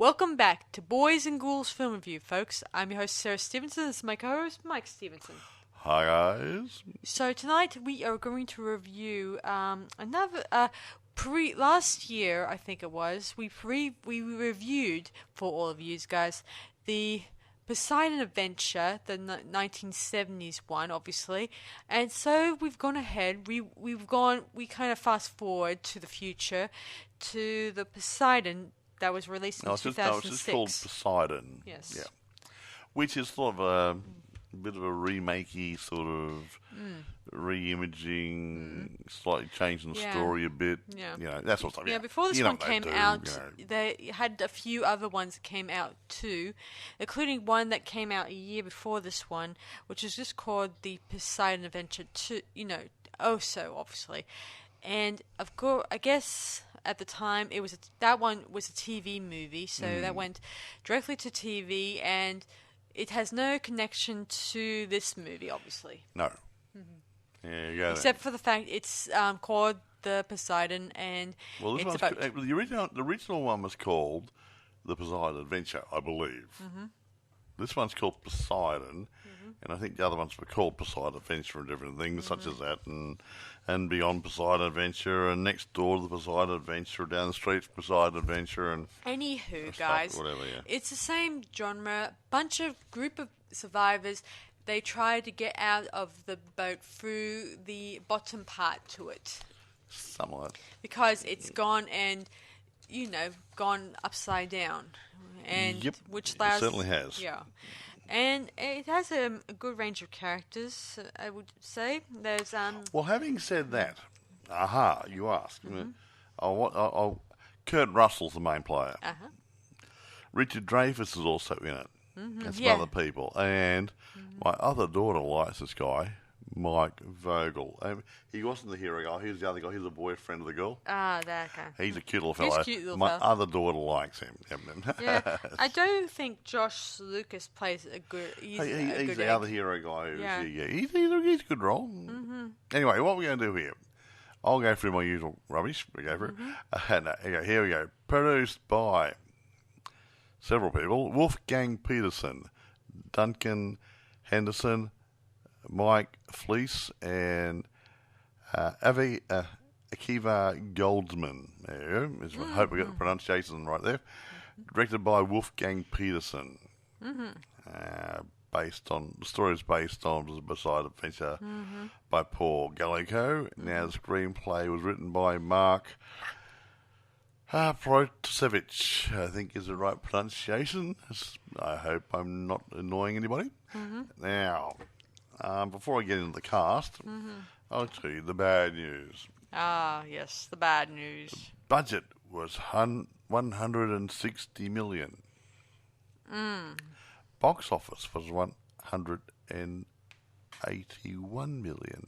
Welcome back to Boys and Ghouls Film Review, folks. I'm your host, Sarah Stephenson. This is my co-host, Mike Stephenson. Hi, guys. So tonight we are going to review another... last year, I think it was, we reviewed, for all of you guys, the Poseidon Adventure, the 1970s one, obviously. And so we've gone ahead, we kind of fast forward to the future, to the Poseidon that was released in 2006. It's just called Poseidon. Yes. Yeah. Which is sort of a bit of a remakey, sort of re-imaging, slightly changing the story a bit. Yeah. You know, that sort of stuff. Yeah, before this one came out, they had a few other ones that came out too, including one that came out a year before this one, which is just called the Poseidon Adventure 2, so obviously. And of course, I guess at the time that one was a TV movie, so that went directly to TV, and it has no connection to this movie, obviously. No. Mm-hmm. Yeah, you go except for the fact it's called the Poseidon, and it's about... the original one was called the Poseidon Adventure, I believe. Mm-hmm. This one's called Poseidon, and I think the other ones were called Poseidon Adventure and different things such as that, and Beyond Poseidon Adventure, and Next Door to the Poseidon Adventure, Down the Street Poseidon Adventure, and anywho, guys, it's the same genre. Group of survivors. They try to get out of the boat through the bottom part to it. Somewhat. Because it's gone and, gone upside down. And yep, which allows, it certainly has. Yeah. And it has a good range of characters, I would say. There's Well, having said that, you ask. Kurt Russell's the main player. Richard Dreyfuss is also in it. And some other people. And my other daughter likes this guy, Mike Vogel. He wasn't the hero guy. He was the other guy. He was the boyfriend of the girl. That guy. He's a cute little fellow. Other daughter likes him. Yeah, I don't think Josh Lucas plays a good... He's the other hero guy. He's a good role. Mm-hmm. Anyway, what we're going to do here, I'll go through my usual rubbish. We go for it. Here we go. Produced by several people: Wolfgang Peterson, Duncan Henderson, Mike Fleece, and Akiva Goldsman. There you go. I hope we got the pronunciation right there. Directed by Wolfgang Peterson. The story is based on the Poseidon Adventure by Paul Gallico. Now the screenplay was written by Mark Protasevich, I think is the right pronunciation. I hope I'm not annoying anybody. Now, before I get into the cast, I'll tell you the bad news. Yes, the bad news. The budget was $160 million. Box office was $181 million.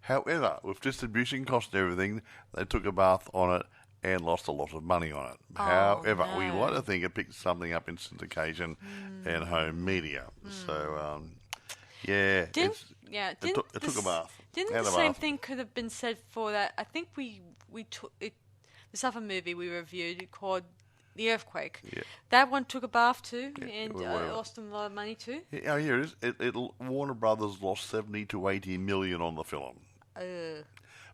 However, with distribution costs and everything, they took a bath on it and lost a lot of money on it. However, we like to think it picked something up in syndication and home media. So, it took a bath. Didn't the same thing could have been said for that? I think we took this other movie we reviewed called The Earthquake. Yeah. That one took a bath too, and lost them a lot of money too. Yeah, here it is. Warner Brothers lost 70 to 80 million on the film.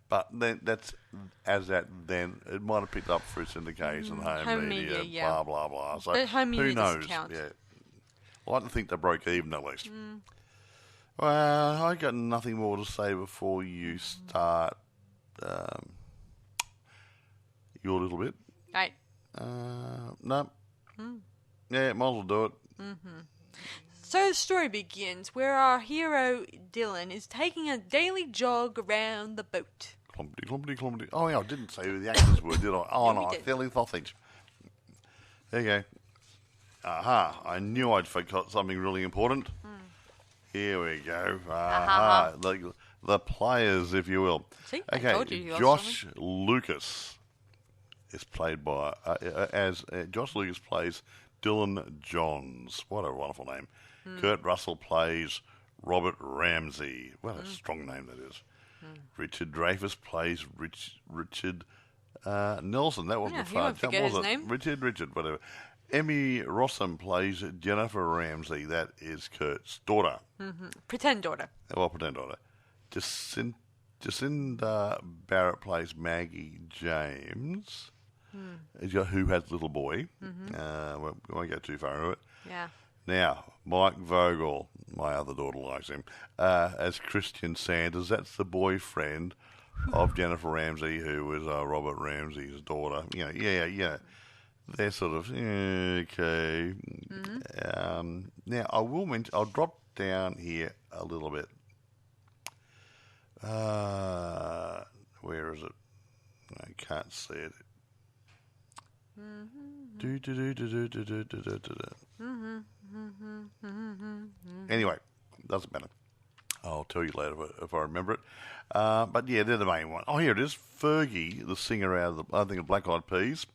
But then then it might have picked up through syndication, home media, blah blah blah. So but home media who knows? Count. Yeah, I like to think they broke even at least. Well, I got nothing more to say before you start your little bit. Right. No. Yeah, might as well do it. So the story begins where our hero Dylan is taking a daily jog around the boat. Clumpity. Oh, yeah, I didn't say who the actors were, did I? Oh, no, Fairly Sausage. There you go. I knew I'd forgot something really important. Here we go. The players, if you will. See, I told you Josh Lucas is played by, Josh Lucas plays Dylan Johns. What a wonderful name. Kurt Russell plays Robert Ramsey. What a strong name that is. Richard Dreyfuss plays Richard Nelson. That wasn't the fun. Forget his name. Richard, whatever. Emmy Rossum plays Jennifer Ramsey. That is Kurt's daughter. Mm-hmm. Pretend daughter. Well, pretend daughter. Jacinda Barrett plays Maggie James, who has a little boy. Mm-hmm. We won't go too far into it. Yeah. Now, Mike Vogel, my other daughter likes him, as Christian Sanders. That's the boyfriend of Jennifer Ramsey, who was Robert Ramsey's daughter. Yeah. They're sort of, okay. Mm-hmm. Now, I'll drop down here a little bit. Where is it? I can't see it. Anyway, doesn't matter. I'll tell you later if I remember it. But yeah, they're the main one. Oh, here it is. Fergie, the singer out of the Black Eyed Peas.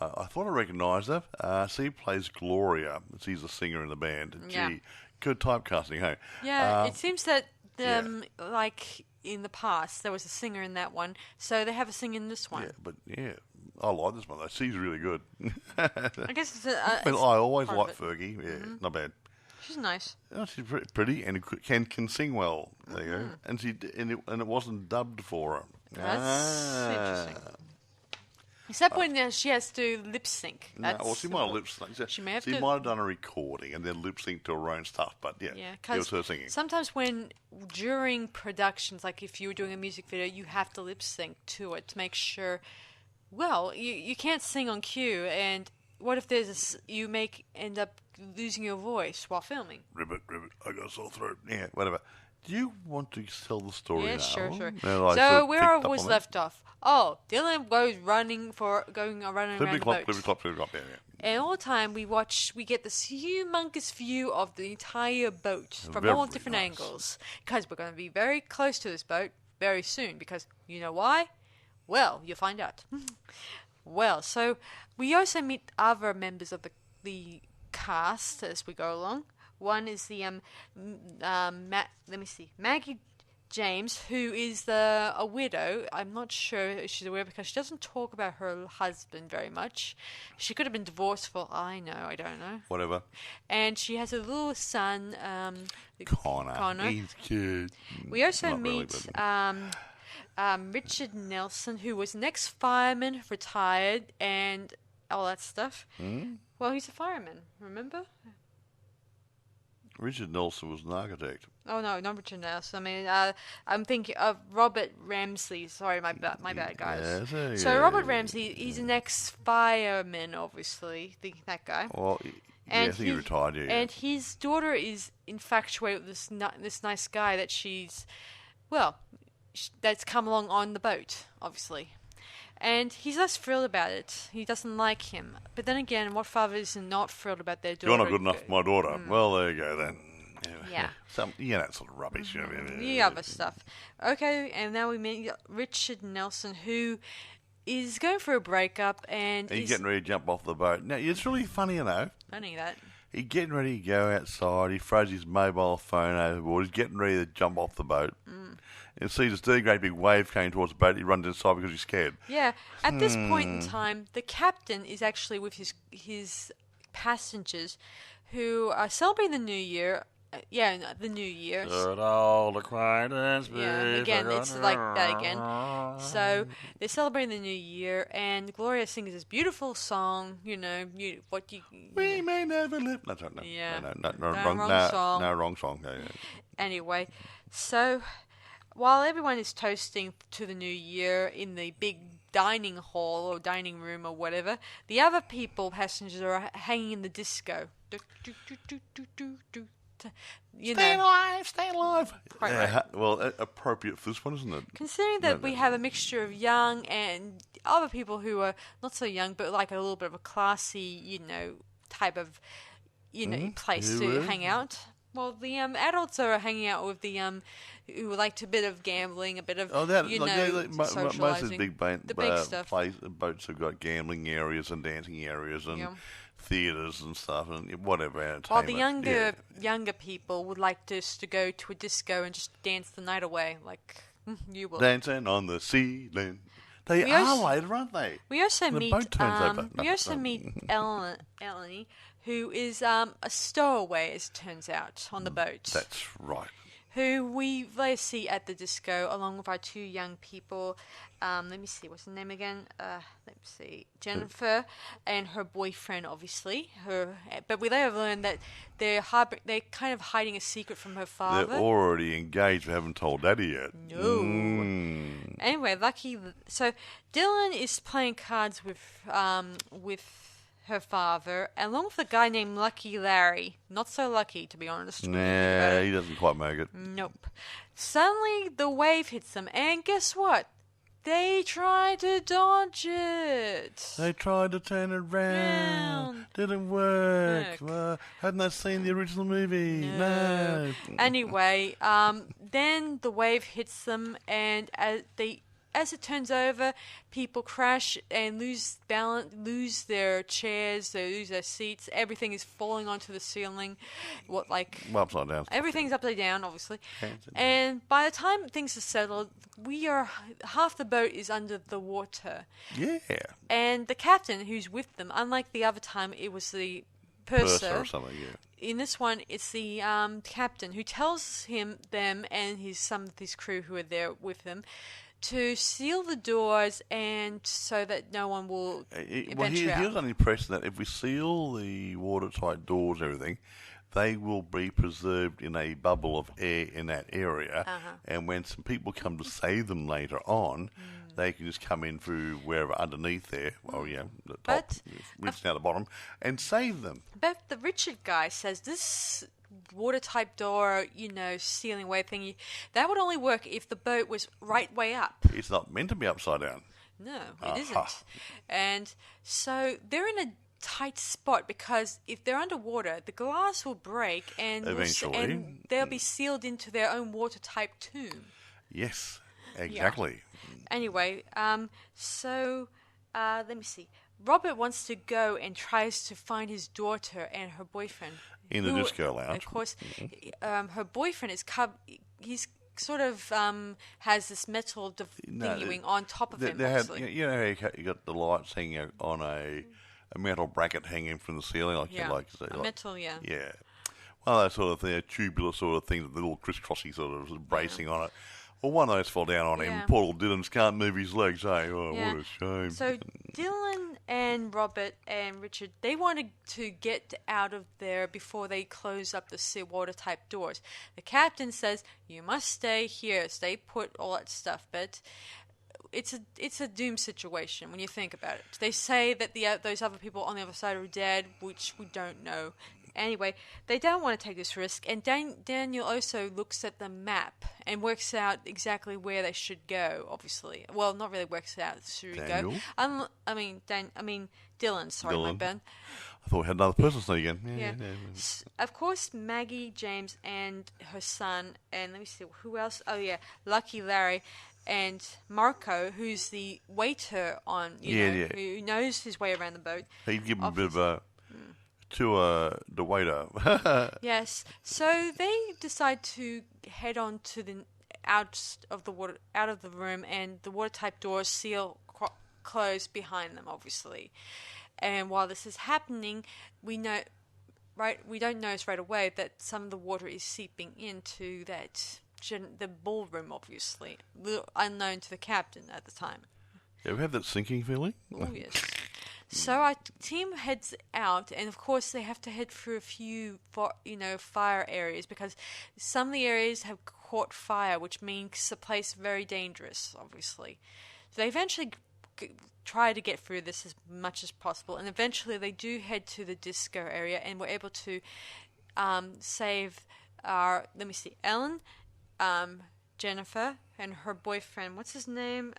I thought I recognised her. She plays Gloria. She's the singer in the band. Gee, good typecasting, hey? Yeah, it seems that like in the past there was a singer in that one, so they have a singer in this one. Yeah, but I like this one though. She's really good. I guess I always like Fergie. Yeah, not bad. She's nice. Oh, she's pretty and can sing well. There you go. And it wasn't dubbed for her. That's interesting. Except when she has to lip sync. She might have lip synced. She might have done a recording and then lip synced to her own stuff. But it was her singing. Sometimes during productions, like if you were doing a music video, you have to lip sync to it to make sure. Well, you can't sing on cue, and what if you end up losing your voice while filming? Ribbit, I got a sore throat. Yeah, whatever. Do you want to tell the story now? Yeah, sure. So where I was left off. Oh, Dylan goes running around the boat. Clippity-clop, yeah. And all the time we get this humongous view of the entire boat from all different angles. Because we're going to be very close to this boat very soon. Because you know why? Well, you'll find out. Well, so we also meet other members of the cast as we go along. One is the Maggie James, who is a widow. I'm not sure if she's a widow because she doesn't talk about her husband very much. She could have been divorced for I don't know. Whatever. And she has a little son, Connor. He's cute. We also meet Richard Nelson, who was an ex-fireman, retired, and all that stuff. Well, he's a fireman, remember? Richard Nelson was an architect. Oh, no, not Richard Nelson. I mean, I'm thinking of Robert Ramsey. Sorry, my bad, guys. So Robert Ramsey, he's an ex-fireman, obviously, that guy. Well, I think he retired, yeah. And his daughter is infatuated with this nice guy that that's come along on the boat, obviously. And he's less thrilled about it. He doesn't like him. But then again, what father is not thrilled about their daughter? You're not good enough for my daughter. Well, there you go then. Yeah. That sort of rubbish. The other stuff. Okay, and now we meet Richard Nelson, who is going for a breakup. And he's getting ready to jump off the boat. Now, it's really funny, Funny that. He's getting ready to go outside. He throws his mobile phone overboard. He's getting ready to jump off the boat. And sees this really great big wave coming towards the boat. He runs inside because he's scared. Yeah. At this point in time, the captain is actually with his passengers who are celebrating the New Year. The New Year. Should old acquaintance be again, it's like that again. So they're celebrating the New Year, and Gloria sings this beautiful song. We may never live. No, wrong song. No. Anyway, so while everyone is toasting to the New Year in the big dining hall or dining room or whatever, the other passengers are hanging in the disco. Stay alive. Quite right. Well, appropriate for this one, isn't it? Considering that we have a mixture of young and other people who are not so young, but like a little bit of a classy, type of, place to hang out. Well, the adults are hanging out with the who like a bit of gambling, a bit of socializing. Most of the big stuff. Boats have got gambling areas and dancing areas and theatres and stuff and whatever entertainment. While the younger people would like just to go to a disco and just dance the night away, like you will. Dancing on the ceiling. They are later, aren't they? We also meet. Boat turns over. We also meet Eleni, who is a stowaway, as it turns out, on the boat. That's right. Who we later see at the disco, along with our two young people. Let me see, what's the name again? Let me see, Jennifer and her boyfriend, obviously. But we later learn that they're kind of hiding a secret from her father. They're already engaged, but haven't told Daddy yet. No. Anyway, so Dylan is playing cards with her father, along with a guy named Lucky Larry. Not so lucky, to be honest. Nah, he doesn't quite make it. Nope. Suddenly, the wave hits them, and guess what? They try to dodge it. They tried to turn it around. Didn't work. Hadn't I seen the original movie? No. Anyway, then the wave hits them, and as it turns over, people crash and lose balance, lose their chairs, they lose their seats. Everything is falling onto the ceiling. Upside down. Everything's upside down, obviously. And by the time things are settled, half the boat is under the water. Yeah. And the captain, who's with them, unlike the other time, it was the purser or something. Yeah. In this one, it's the captain who tells them and some of his crew who are there with him to seal the doors and so that no one will venture out. He was under the impression that if we seal the watertight doors and everything, they will be preserved in a bubble of air in that area. And when some people come to save them later on, they can just come in through wherever underneath there, the top, reaching out the bottom, and save them. But the Richard guy says this watertight door, ceiling way thingy, that would only work if the boat was right way up. It's not meant to be upside down. No, it isn't. And so they're in a tight spot because if they're underwater, the glass will break and they'll be sealed into their own watertight tomb. Yes, exactly. Yeah. Anyway, let me see. Robert wants to go and tries to find his daughter and her boyfriend. In the disco lounge. Of course, her boyfriend is he's sort of has this metal thingy on top of him. You got the lights hanging on a metal bracket hanging from the ceiling, metal, yeah. Yeah. Well, that sort of thing, a tubular sort of thing, the little crisscrossy sort of bracing on it. Well, one of those fell down on him. Poor little Dylan can't move his legs, eh? Oh, what a shame. So Dylan and Robert and Richard, they wanted to get out of there before they close up the watertight doors. The captain says, you must stay here, stay put, all that stuff. But it's a doom situation when you think about it. They say that those other people on the other side are dead, which we don't know. Anyway, they don't want to take this risk, and Daniel also looks at the map and works out exactly where they should go, obviously. Well, not really works out. Should we go? Dylan, sorry, my bad. I thought we had another person's name again. Yeah. Of course, Maggie, James, and her son, and let me see, who else? Oh, yeah, Lucky Larry. And Marco, who's the waiter on, who knows his way around the boat. He'd give him a bit of a... to the waiter. Yes. So they decide to head on to the out of the room, and the watertight doors close behind them, obviously. And while this is happening, we don't notice right away that some of the water is seeping into the ballroom, obviously, unknown to the captain at the time. You ever have that sinking feeling? Oh, yes. So our team heads out, and of course they have to head through a few, fire areas because some of the areas have caught fire, which makes the place very dangerous, obviously. So they eventually try to get through this as much as possible, and eventually they do head to the disco area, and we're able to save Ellen, Jennifer, and her boyfriend. What's his name?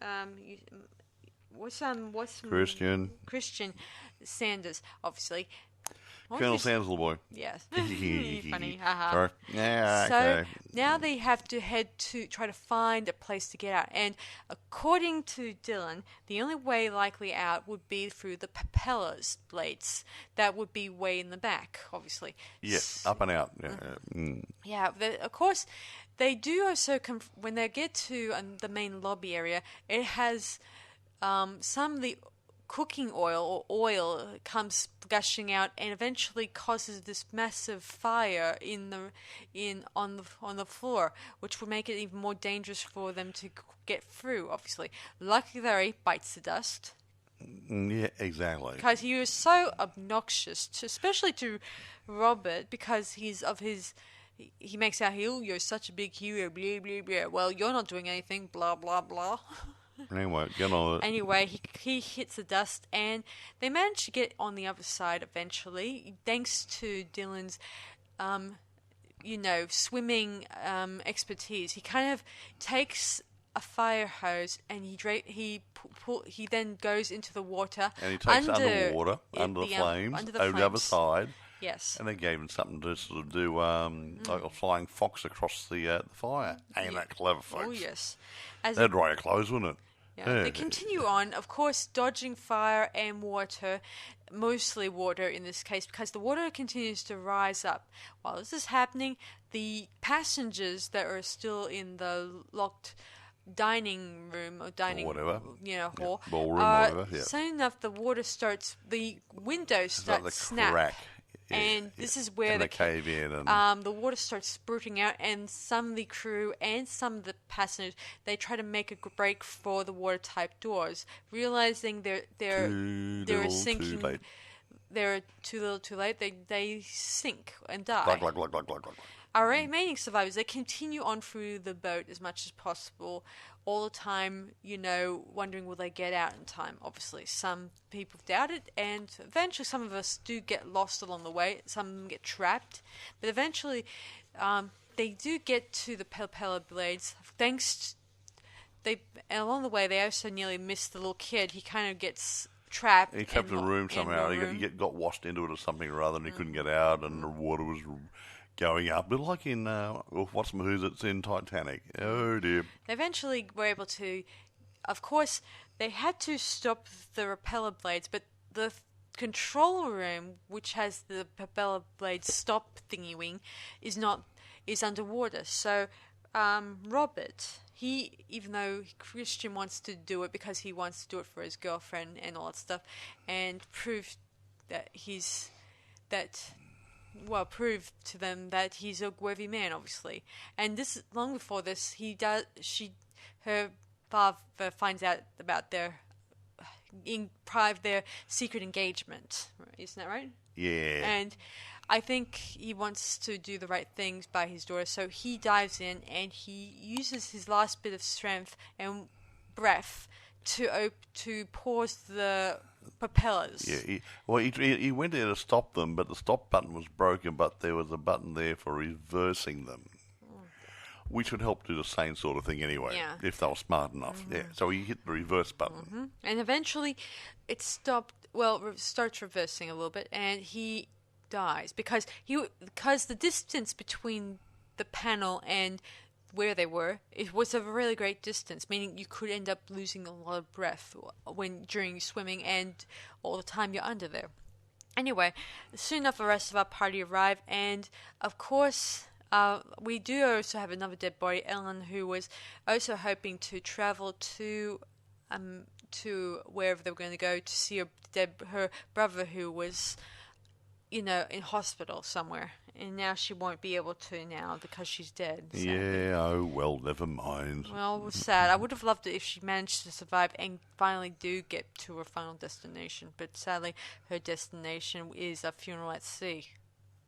Christian Sanders, obviously. Colonel Sanders, little boy. Yes. Funny. Haha. Yeah, so now they have to head to try to find a place to get out. And according to Dylan, the only way likely out would be through the propellers blades. That would be way in the back, obviously. Yes, up and out. Yeah, of course, they do also, when they get to the main lobby area, it has some of the cooking oil or oil comes gushing out and eventually causes this massive fire on the floor, which would make it even more dangerous for them to get through. Obviously, luckily Larry bites the dust. Yeah, exactly. Because he was so obnoxious, especially to Robert, because he makes out, you're such a big hero, blah, blah, blah. Well, you're not doing anything, blah, blah, blah. Anyway, get on it. Anyway, he hits the dust, and they manage to get on the other side eventually, thanks to Dylan's, swimming expertise. He kind of takes a fire hose and he then goes into the water. And he takes underwater, under the flames, over the other side. Yes. And they gave him something to sort of do, like a flying fox across the fire. Ain't that clever, folks? Oh, yes. They'd dry your clothes, wouldn't it? Yeah. They continue on, of course, dodging fire and water, mostly water in this case, because the water continues to rise up. While this is happening, the passengers that are still in the locked dining room or dining, or whatever, hall, ballroom, whatever. Yeah. Soon enough, the windows start to snap. Crack. Yeah, and this is where they cave in, and the water starts spurting out, and some of the crew and some of the passengers, they try to make a break for the watertight doors, realizing they're sinking. They're too little, too late. They sink and die. Our remaining survivors, they continue on through the boat as much as possible, all the time, wondering will they get out in time. Obviously, some people doubt it, and eventually some of us do get lost along the way. Some of them get trapped, but eventually they do get to the propeller blades. Along the way, they also nearly miss the little kid. He kind of gets trapped. He trapped in a room somehow. He got washed into it or something or other, and he couldn't get out, and the water was going up, but like in what's who's it's in Titanic. Oh dear. They eventually were able to, of course, they had to stop the propeller blades, but the control room, which has the propeller blades stop thingy wing, is underwater. So Robert, even though Christian wants to do it because he wants to do it for his girlfriend and all that stuff, and prove prove to them that he's a worthy man, obviously. And this, long before this, her father finds out about their secret engagement. Isn't that right? Yeah. And I think he wants to do the right things by his daughter, so he dives in and he uses his last bit of strength and breath to pause the propellers. Yeah, he went there to stop them, but the stop button was broken, but there was a button there for reversing them, which would help do the same sort of thing anyway, if they were smart enough. Mm-hmm. Yeah, so he hit the reverse button. Mm-hmm. And eventually it starts reversing a little bit, and he dies because the distance between the panel and where they were, it was a really great distance, meaning you could end up losing a lot of breath during swimming and all the time you're under there. Anyway, soon enough the rest of our party arrive, and of course we do also have another dead body, Ellen, who was also hoping to travel to wherever they were going to go to see her brother, who was in hospital somewhere, and now she won't be able to now because she's dead. Sadly. Yeah, oh well, never mind. Well, it was sad. I would have loved it if she managed to survive and finally do get to her final destination, but sadly her destination is a funeral at sea.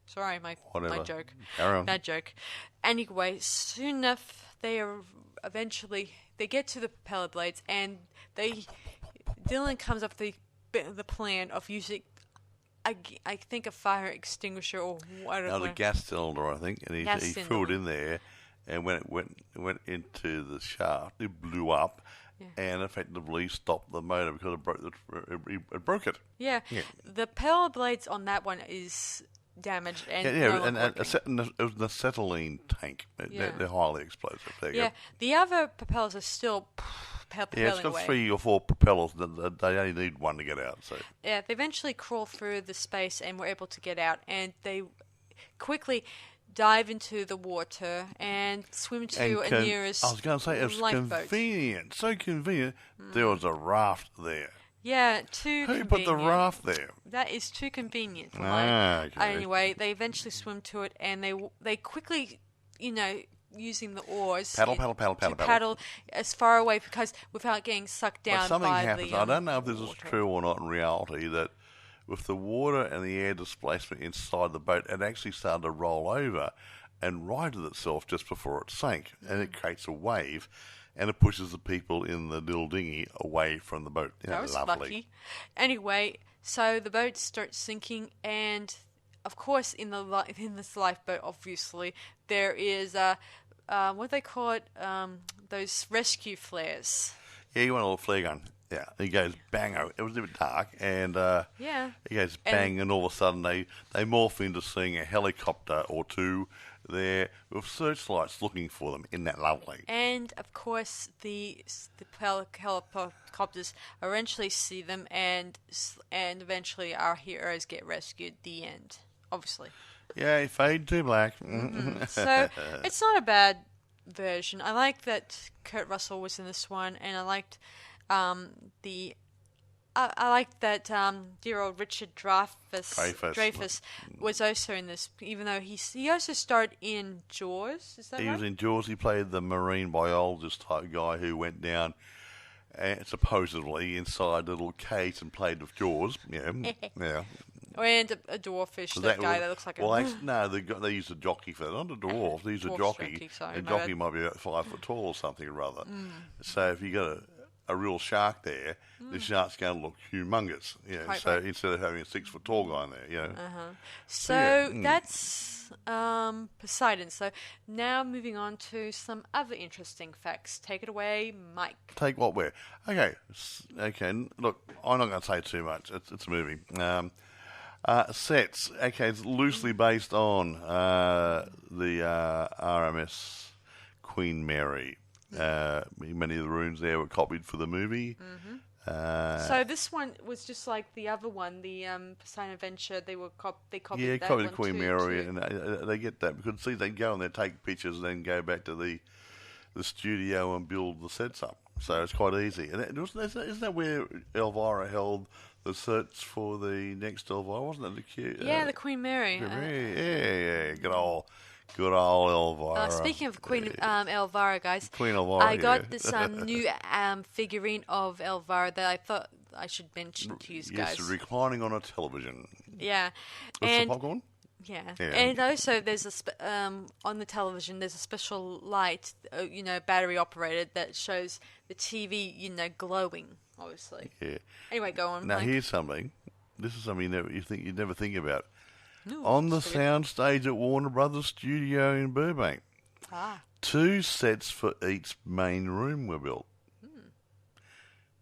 Sorry, my joke. Bad joke. Anyway, soon enough they get to the propeller blades, and Dylan comes up with the plan of using I think a fire extinguisher or whatever. No, the gas cylinder, I think, and he threw it in there, and when it went into the shaft, it blew up, and effectively stopped the motor because it broke it. Yeah. The propeller blades on that one is damaged and it was an acetylene tank. They're highly explosive. There you go. The other propellers are still it's got 3 or 4 propellers. They only need one to get out. So they eventually crawl through the space and were able to get out. And they quickly, dive into the water and swim to a nearest lifeboat. I was going to say, it's convenient. So convenient. There was a raft there. Yeah, too convenient. Who put the raft there? That is too convenient. Okay. Anyway, they eventually swim to it, and they quickly, using the oars. Paddle as far away without getting sucked down by something happens. I don't know if this is water. true or not in reality, that with the water and the air displacement inside the boat, it actually started to roll over and righted itself just before it sank, and it creates a wave, and it pushes the people in the little dinghy away from the boat. That was lovely. lucky. Anyway, so the boat starts sinking, and of course, in this lifeboat, obviously there is what do they call it? Those rescue flares. Yeah, you want a little flare gun. Yeah, he goes bang. It was a bit dark, and he goes bang, and all of a sudden they morph into seeing a helicopter or two there with searchlights looking for them. Isn't that lovely? And of course, the helicopters eventually see them, and eventually our heroes get rescued. The end, obviously. Yeah, fade to black. Mm-hmm. So it's not a bad version. I like that Kurt Russell was in this one, and I liked I like that dear old Richard Dreyfuss was also in this, even though he also starred in Jaws. Is that right? He was in Jaws. He played the marine biologist type guy who went down supposedly inside a little cage and played with Jaws. Yeah, yeah. And a dwarfish, that guy that looks like they used a jockey for that. Not a dwarf, they used a jockey. A jockey might be about 5 foot tall or something or other. So if you got a real shark there, the shark's going to look humongous. So instead of having a 6 foot tall guy in there, So that's Poseidon. So now moving on to some other interesting facts. Take it away, Mike. Take what where? Okay. Look, I'm not going to say too much. It's a movie. Sets. Okay, it's loosely based on the RMS Queen Mary. Many of the rooms there were copied for the movie. Mm-hmm. So this one was just like the other one, the Poseidon Adventure. They copied. Yeah, that copied one Queen too, Mary, and they get that because see, they go and they take pictures and then go back to the studio and build the sets up. So it's quite easy. And isn't that where Elvira held the sets for the next Elvira? Wasn't it the cute? Yeah, the Queen Mary. Yeah. Good old Elvira. Speaking of Queen Elvira, guys, Queen Elvira, I got this new figurine of Elvira that I thought I should mention to you guys. Yes, reclining on a television. Yeah. With some popcorn? Yeah, and also there's on the television there's a special light, battery operated, that shows the TV, glowing, obviously. Yeah. Anyway, go on. Now here's something. This is something you'd never think about. On the soundstage at Warner Brothers Studio in Burbank, 2 sets for each main room were built.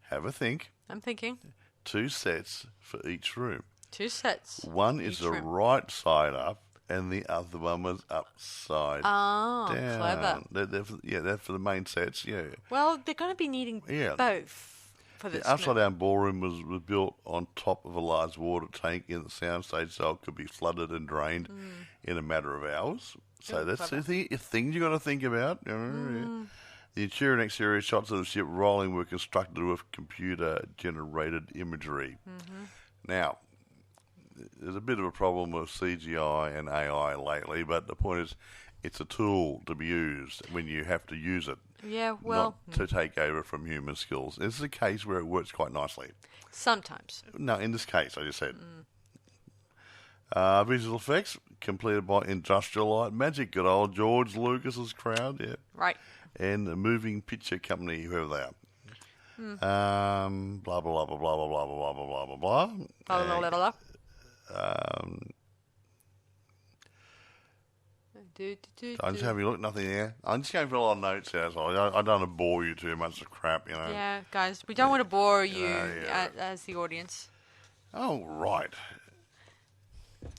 Have a think. I'm thinking. 2 sets for each room. 2 sets. One is the right side up, and the other one was upside down. Clever. They're for the main sets, yeah. Well, they're going to be needing both for this. The upside-down ballroom was built on top of a large water tank in the soundstage, so it could be flooded and drained in a matter of hours. So that's the thing you got to think about. The interior and exterior shots of the ship rolling were constructed with computer-generated imagery. Now, there's a bit of a problem with CGI and AI lately, but the point is it's a tool to be used when you have to use it. Yeah, well... Not to take over from human skills. This is a case where it works quite nicely. Sometimes. No, in this case, I just said. Visual effects completed by Industrial Light Magic, good old George Lucas's crowd, yeah. Right. And the Moving Picture Company, whoever they are. Blah, blah, blah, blah, blah, blah, blah, blah, blah, blah, blah, blah. Blah, blah, blah. I'm just having a look, nothing there. I'm just going for a lot of notes here, so I don't want to bore you too much with crap, Yeah, guys, we don't want to bore you as the audience. Oh, right.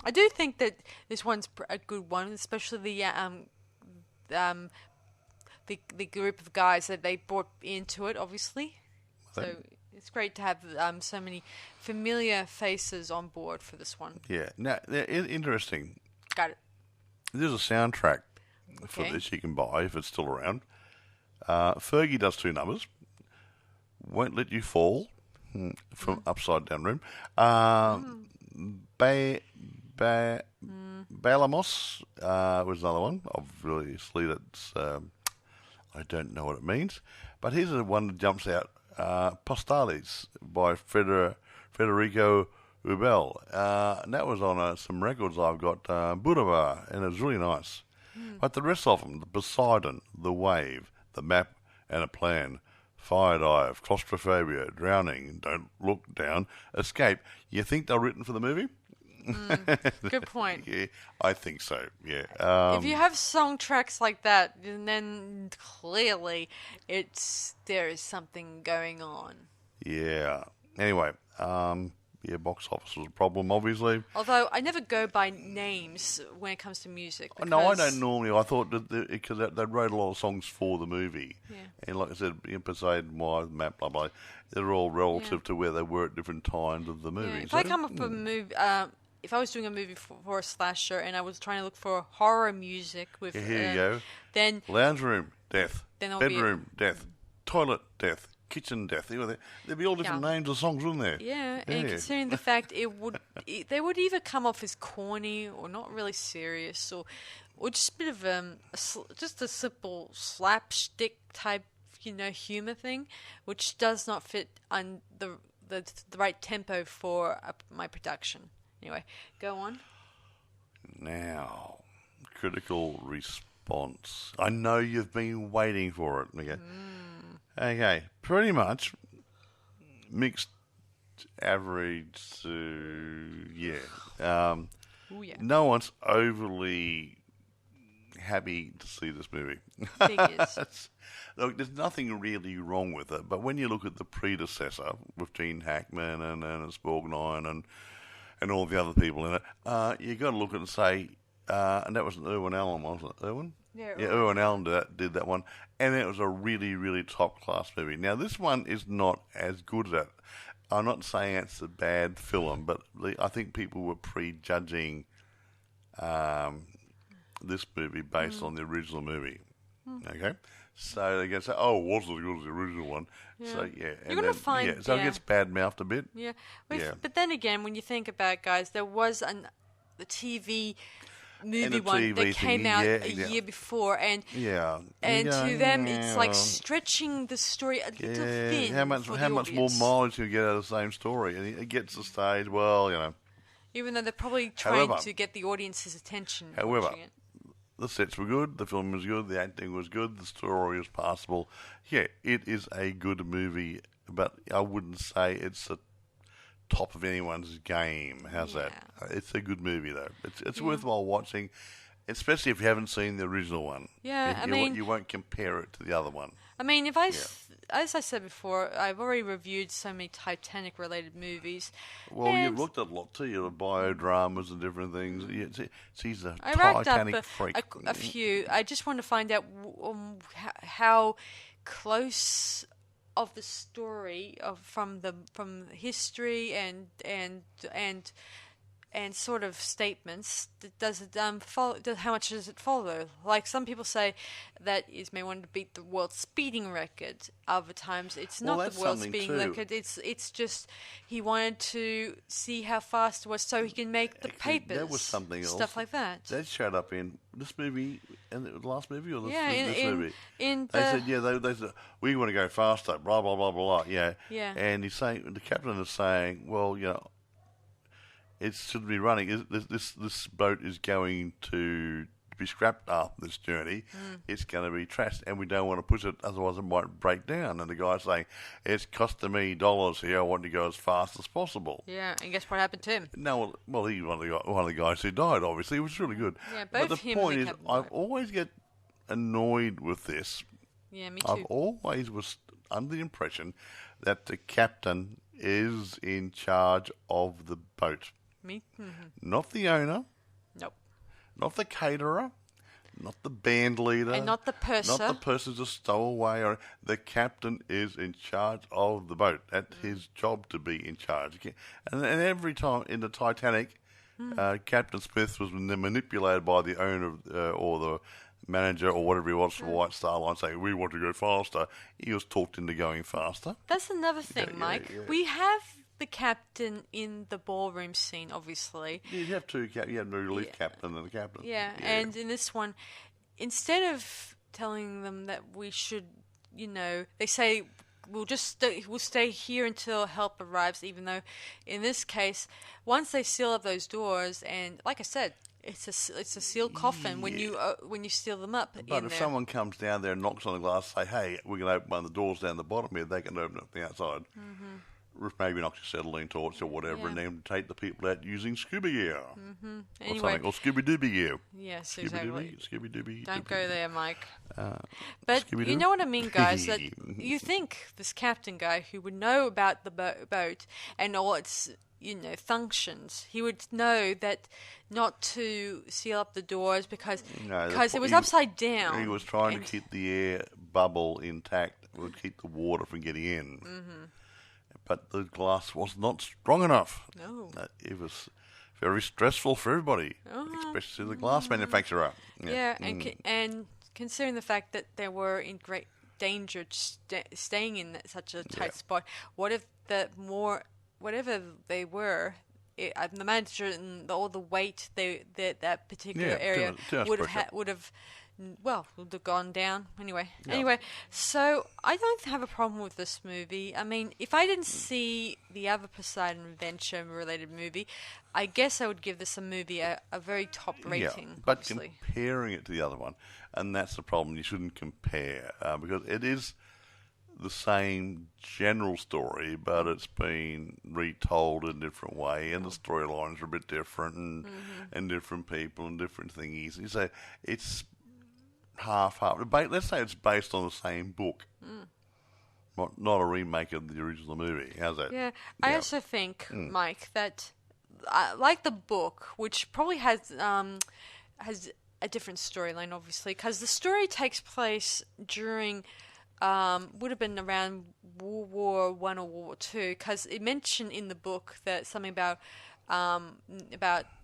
I do think that this one's a good one, especially the group of guys that they brought into it, obviously. So it's great to have so many familiar faces on board for this one. Yeah. Now, interesting. Got it. There's a soundtrack for this you can buy if it's still around. Fergie does 2 numbers. Won't Let You Fall from Upside Down Room. Balamos was another one. Obviously, that's I don't know what it means. But here's the one that jumps out. Postales by Federico Ubel. And that was on some records I've got, Boulevard, and it was really nice. But the rest of them, the Poseidon, the Wave, the Map and a Plan, Fire Dive, Claustrophobia, Drowning, Don't Look Down, Escape, you think they're written for the movie? Good point. Yeah, I think so, yeah. If you have song tracks like that, then clearly there is something going on. Yeah. Anyway, box office was a problem, obviously. Although I never go by names when it comes to music. No, I don't normally. I thought that because they wrote a lot of songs for the movie. Yeah. And like I said, Poseidon, Wise, Map, blah, blah, they're all relative to where they were at different times of the movie. Yeah. If I come up with a movie... if I was doing a movie for a slasher and I was trying to look for horror music with... here you go. Then... Lounge room, death. Then bedroom, death. Toilet, death. Kitchen, death. There'd be all different names of songs, wouldn't there? Yeah, and considering the fact they would either come off as corny or not really serious or just a bit of just a simple slapstick type, humor thing, which does not fit on the right tempo for my production. Anyway, go on. Now, critical response. I know you've been waiting for it. Okay, pretty much mixed average to, no one's overly happy to see this movie. Figures. Look, there's nothing really wrong with it, but when you look at the predecessor with Gene Hackman and Ernest Borgnine and all the other people in it, you got to look at it and say, and that was Irwin Allen, wasn't it? Irwin? Yeah, Irwin Allen did that one, and it was a really, really top-class movie. Now, this one is not as good as that. I'm not saying it's a bad film, but I think people were prejudging this movie based on the original movie. Okay? So they can say, oh, it wasn't as good as the original one. Yeah. So, yeah. You're going to find... So it gets bad-mouthed a bit. Yeah. But then again, when you think about it, guys, there was the TV movie one that came out a year before, and to them it's like stretching the story a little thin. How much more mileage can you get out of the same story? And it gets to the stage, even though they're probably trying to get the audience's attention. However, the sets were good, the film was good, the acting was good, the story was passable. Yeah, it is a good movie, but I wouldn't say it's a top of anyone's game. How's that? It's a good movie, though. It's worthwhile watching, especially if you haven't seen the original one. Yeah, you won't compare it to the other one. I mean, as I said before, I've already reviewed so many Titanic-related movies. Well, you've looked at a lot too. You know, biodramas and different things. He's a I racked Titanic up freak. a few. I just want to find out how close of the story from history and sort of statements does it follow? How much does it follow? Like some people say that Ismay wanted to beat the world speeding record. Other times it's not the world speeding record. It's just he wanted to see how fast it was so he can make the papers. That was something else. Stuff like that. That showed up in this movie, in the last movie, or this movie. They said, they said we want to go faster. Blah blah blah blah. Yeah. Yeah. And he's saying, the captain is saying, well, it should be running. This boat is going to be scrapped after this journey. It's going to be trashed, and we don't want to push it, otherwise it might break down. And the guy's saying, it's costing me dollars here. I want to go as fast as possible. Yeah, and guess what happened to him? No, well, he's one of the guys who died, obviously. It was really good. Yeah, but the point is, I've always get annoyed with this. Yeah, me too. I've always was under the impression that the captain is in charge of the boat. Me? Mm-hmm. Not the owner. Nope. Not the caterer. Not the band leader. And not the purser. Not the person just stole away. The captain is in charge of the boat. That's his job, to be in charge. And every time in the Titanic, Captain Smith was manipulated by the owner or the manager or whatever he was from White Star Line saying, we want to go faster. He was talked into going faster. That's another thing, Mike. Yeah. We have the captain in the ballroom scene, obviously. Yeah, you have two. You have the relief captain and the captain. Yeah, and in this one, instead of telling them that we should, they say we'll stay here until help arrives. Even though, in this case, once they seal up those doors, and like I said, it's a sealed coffin when you seal them up. But if someone comes down there and knocks on the glass, say, "Hey, we're going to open one of the doors down the bottom here," they can open it from the outside. Mm-hmm. Maybe knock your acetylene torch or whatever, and then take the people out using scuba gear. Mm-hmm. Or something, or Scooby-Dooby gear. Yes, exactly. Scooby-Dooby. Don't go there, Mike. But you know what I mean, guys, that you think this captain guy who would know about the boat and all its, functions, he would know that not to seal up the doors because it was upside down. He was trying to keep the air bubble intact, would keep the water from getting in. Mm-hmm. But the glass was not strong enough. No. It was very stressful for everybody, especially the glass manufacturer. Yeah, and considering the fact that they were in great danger staying in such a tight spot, what if whatever they were, the manager and all the weight that particular area would have gone down. Anyway, so I don't have a problem with this movie. I mean, if I didn't see the other Poseidon Adventure-related movie, I guess I would give this movie a very top rating. Yeah, but obviously, comparing it to the other one, and that's the problem, you shouldn't compare, because it is the same general story, but it's been retold in a different way, and the storylines are a bit different, and different people and different thingies. So it's half. Let's say it's based on the same book, not a remake of the original movie. How's that? Yeah, I also think, Mike, that like the book, which probably has a different storyline, obviously, because the story takes place during would have been around World War I or World War II, because it mentioned in the book that something about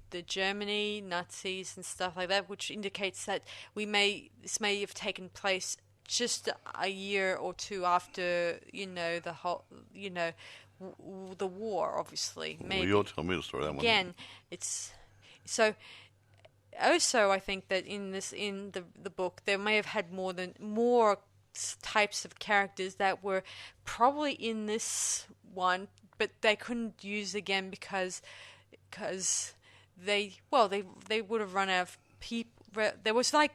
the Germany, Nazis and stuff like that, which indicates that this may have taken place just a year or two after, the whole, the war, obviously. Maybe. Well, you're telling me the story. Again, it's so. Also, I think that in the book, they may have had more types of characters that were probably in this one, but they couldn't use again because they would have run out of people. There was like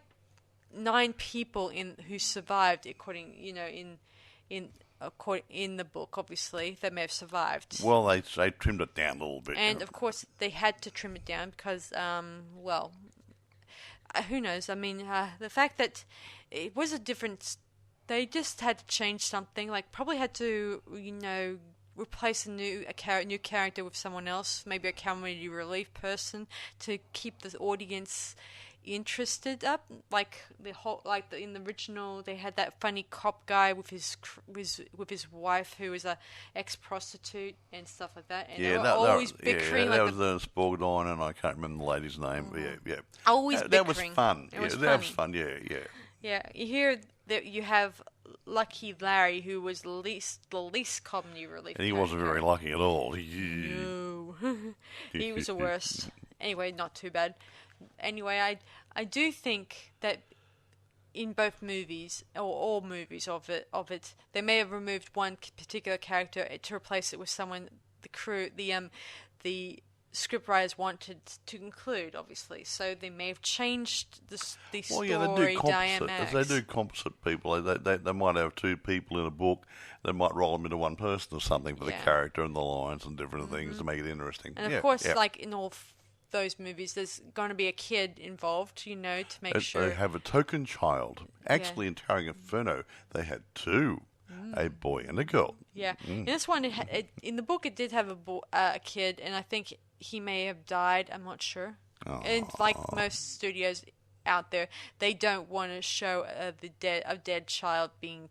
9 people who survived, according in the book. Obviously, they may have survived. Well, they trimmed it down a little bit, and of course they had to trim it down because, who knows? I mean, the fact that it was a different. They just had to change something. Like probably had to, replace a new character with someone else, maybe a comedy relief person, to keep the audience interested up. In the original, they had that funny cop guy with his wife who was a ex-prostitute and stuff like that. And they were always bickering. Yeah, that was Poseidon, and I can't remember the lady's name. Mm-hmm. Yeah. Always bickering. That was fun. That was fun. Yeah. Yeah, you hear that you have Lucky Larry, who was the least comedy relief. And he wasn't very lucky at all. No. He was the worst. Anyway, not too bad. Anyway, I do think that in both movies, or all movies of it, they may have removed one particular character to replace it with someone the crew, the scriptwriters wanted to include, obviously. So they may have changed the story dynamics. They do composite people. They might have 2 people in a book. They might roll them into one person or something for the character and the lines and different things to make it interesting. And of course, like in all those movies, there's going to be a kid involved, to make sure. They have a token child. Actually, in Towering Inferno, they had 2. A boy and a girl. Yeah. In this one, in the book, it did have a kid, and I think he may have died. I'm not sure. And like most studios out there, they don't want to show a dead child being,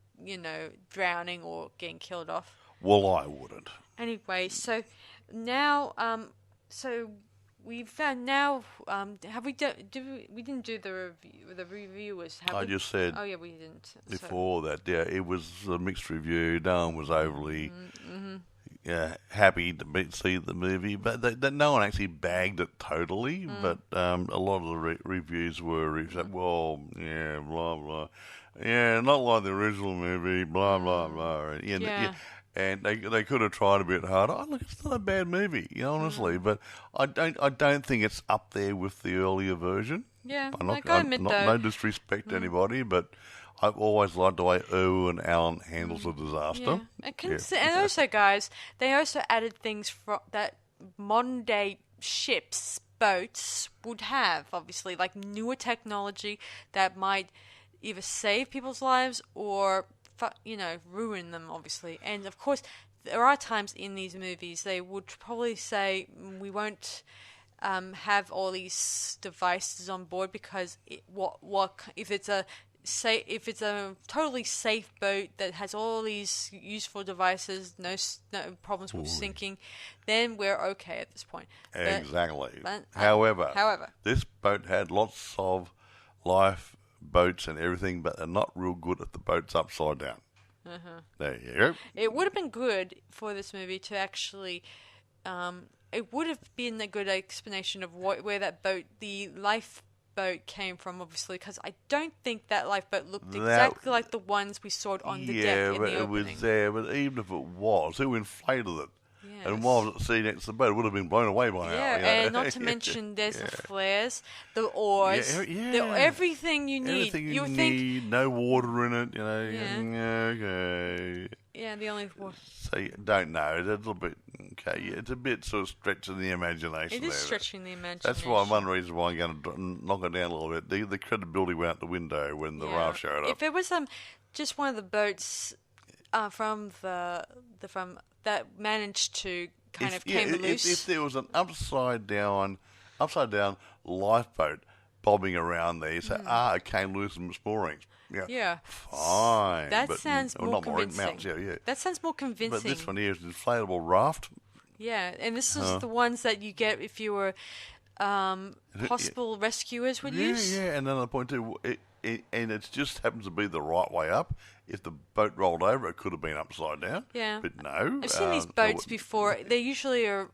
drowning or getting killed off. Well, I wouldn't. Anyway, so now, we've found now. Have we we didn't do the reviewers? Have I we? just said. Oh yeah, we didn't. Before that, yeah, it was a mixed review. No one was overly happy to see the movie, but no one actually bagged it totally. But a lot of the reviews were, well, yeah, blah blah, yeah, not like the original movie, blah blah blah. Yeah. And they could have tried a bit harder. Oh, look, it's not a bad movie, honestly. But I don't think it's up there with the earlier version. Yeah, no disrespect to anybody, but I've always liked the way Irwin Allen handles a disaster. Yeah. And also, guys, they also added things that modern day ships, boats would have, obviously, like newer technology that might either save people's lives or ruin them, obviously. And of course, there are times in these movies they would probably say we won't have all these devices on board because if it's a totally safe boat that has all these useful devices, no problems with sinking, then we're okay at this point. Exactly. However, this boat had lots of lifeboats and everything, but they're not real good at the boats upside down. There you go. It would have been good for this movie to actually. It would have been a good explanation of where the lifeboat came from, obviously, because I don't think that lifeboat looked exactly like the ones we saw on the deck in the opening. Yeah, it was there, but even if it was, who inflated it? Yes. And while it was sitting next to the boat, it would have been blown away by now. Yeah, and not to mention there's the flares, the oars, everything you need. Everything you need, no water in it, okay. Yeah, the only water. So you don't know, it's a little bit, it's a bit sort of stretching the imagination. It is stretching the imagination. That's one reason why I'm going to knock it down a little bit. The credibility went out the window when the raft showed up. If it was just one of the boats from that managed to came loose. If there was an upside down lifeboat bobbing around there, you say, it came loose in its moorings. Yeah. Fine. That sounds more convincing. Mounts, yeah. That sounds more convincing. But this one here is an inflatable raft. Yeah, and this is the ones that you get if you were possible rescuers would use. Yeah, and another point too, and it just happens to be the right way up. If the boat rolled over, it could have been upside down. Yeah. But no. I've seen these boats before. They usually are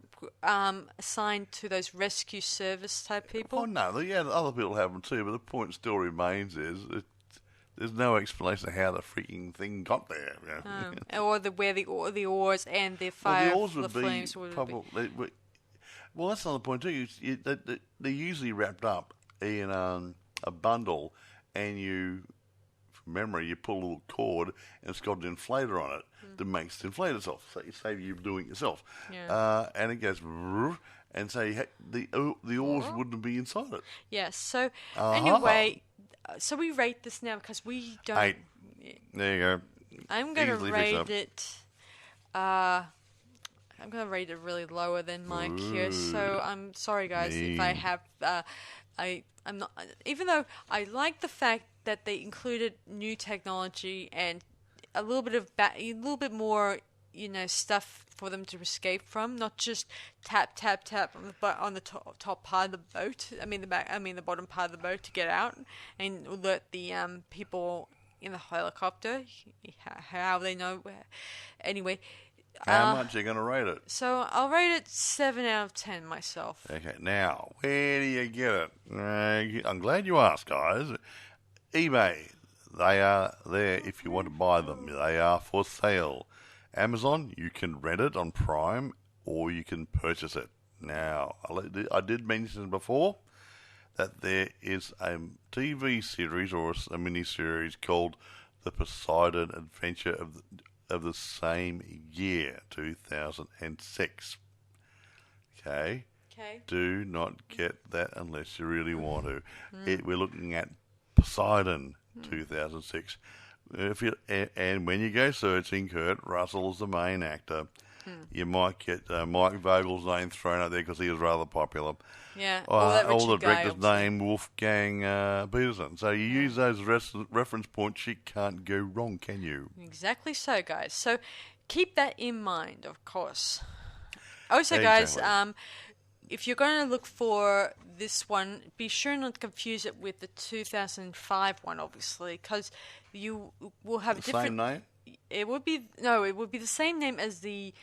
assigned to those rescue service type people. Oh, no. Other people have them too, but the point still remains is there's no explanation of how the freaking thing got there. Or where the oars and the fire, the flames would be. Well, that's another point too. They're usually wrapped up in a bundle, and from memory, you pull a little cord, and it's got an inflator on it that makes it inflate itself. So you say you're doing it yourself, and it goes, and so the oars wouldn't be inside it. Yes. So anyway, so we rate this now because we don't. 8. There you go. I'm going to rate it. I'm going to rate it really lower than Mike here, so I'm sorry, guys, if I have... I'm not... Even though I like the fact that they included new technology and a little bit more, stuff for them to escape from, not just tap, tap, tap on the top part of the boat. The bottom part of the boat to get out and alert the people in the helicopter, how they know where. Anyway... How much are you going to rate it? So I'll rate it 7 out of 10 myself. Okay, now, where do you get it? I'm glad you asked, guys. eBay, they are there if you want to buy them. They are for sale. Amazon, you can rent it on Prime or you can purchase it. Now, I did mention before that there is a TV series or a mini-series called The Poseidon Adventure of the same year, 2006. Okay? Do not get that unless you really want to. We're looking at Poseidon, 2006. And when you go searching, Kurt Russell is the main actor. You might get Mike Vogel's name thrown out there because he was rather popular. Yeah. Or the director's name, Wolfgang Peterson. So you use those reference points, you can't go wrong, can you? Exactly so, guys. So keep that in mind, of course. Also, guys, if you're going to look for this one, be sure not to confuse it with the 2005 one, obviously, because you will have a different... Same name? It would be the same name as the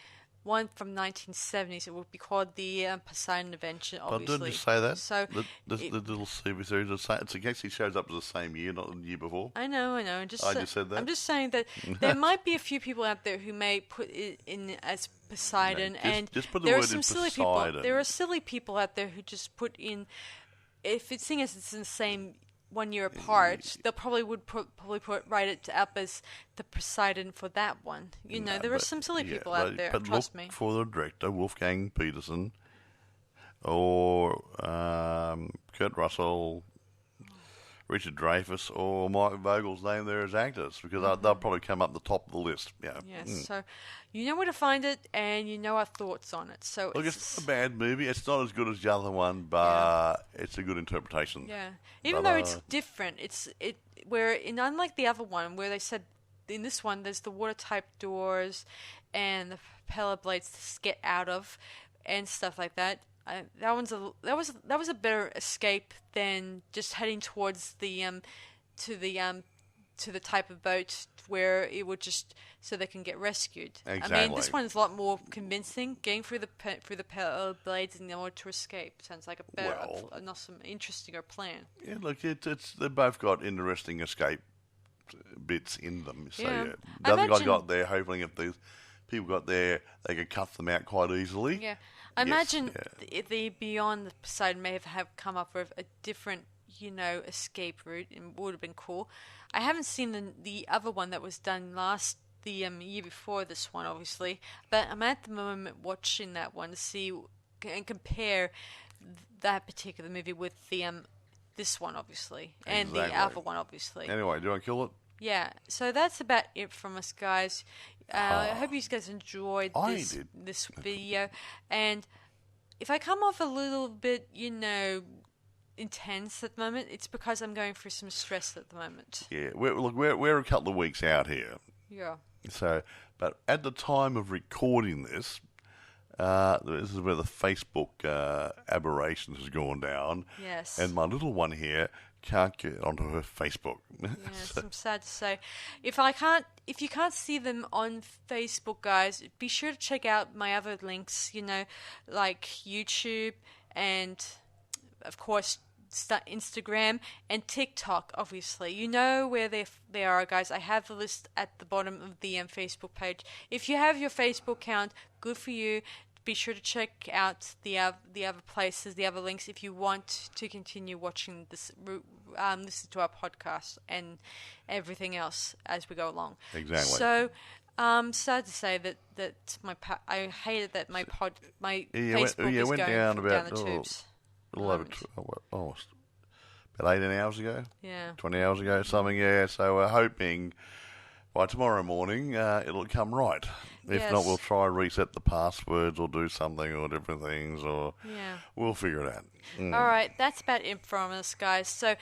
one from 1970s. It would be called the Poseidon Adventure, obviously. But didn't you say that? So the little TV series, it actually shows up as the same year, not the year before. I know. I just said that? I'm just saying that there might be a few people out there who may put it in as Poseidon, just put the there word are some in silly Poseidon. people. There are silly people out there who just put in, if it's seeing as it's in the same 1 year apart, they'll probably write it up as the Poseidon for that one. There are some silly people out there. But trust look me. for the director, Wolfgang Peterson, or Kurt Russell, Richard Dreyfuss, or Mike Vogel's name there as actors, because they'll probably come up the top of the list. Yeah. Yes. So you know where to find it, and you know our thoughts on it. So look, it's not a bad movie. It's not as good as the other one, but it's a good interpretation. Yeah. Even though it's different, unlike the other one where they said in this one there's the watertight doors and the propeller blades to get out of and stuff like that. That was a better escape than just heading towards the to the type of boat where it would just so they can get rescued. Exactly. I mean, this one is a lot more convincing. Getting through the propeller blades in order to escape sounds like a better, an awesome, interesting plan. Yeah, look, they've both got interesting escape bits in them. So the other guy got there. Hopefully, if these people got there, they could cut them out quite easily. Yeah. I imagine the Beyond the Poseidon may have come up with a different, escape route, and would have been cool. I haven't seen the other one that was done the year before this one, obviously, but I'm at the moment watching that one to see and compare that particular movie with the this one, obviously, and the other one, obviously. Anyway, do you want to kill it? Yeah, so that's about it from us, guys. I hope you guys enjoyed this video. And if I come off a little bit, intense at the moment, it's because I'm going through some stress at the moment. Yeah, we're a couple of weeks out here. Yeah. So, but at the time of recording this is where the Facebook aberration has gone down. Yes. And my little one here can't get onto her Facebook. Yes, I'm sad to say. If you can't see them on Facebook, guys, be sure to check out my other links, like YouTube and, of course, Instagram and TikTok, obviously. You know where they are, guys. I have the list at the bottom of the Facebook page. If you have your Facebook account, good for you. Be sure to check out the other places, the other links, if you want to continue watching this, listen to our podcast and everything else as we go along. Exactly. So, sad to say that I hated that my Facebook is went going down down the tubes. A little over about 18 hours ago. Yeah. 20 hours ago, something. Yeah. So we're hoping by tomorrow morning it'll come right. If not, we'll try and reset the passwords or do something or different things, or we'll figure it out. All right, that's about it from us, guys. So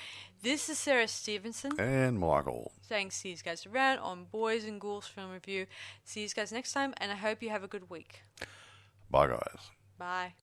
this is Sarah Stephenson. And Michael. Saying see you guys around on Boys and Ghouls Film Review. See you guys next time, and I hope you have a good week. Bye, guys. Bye.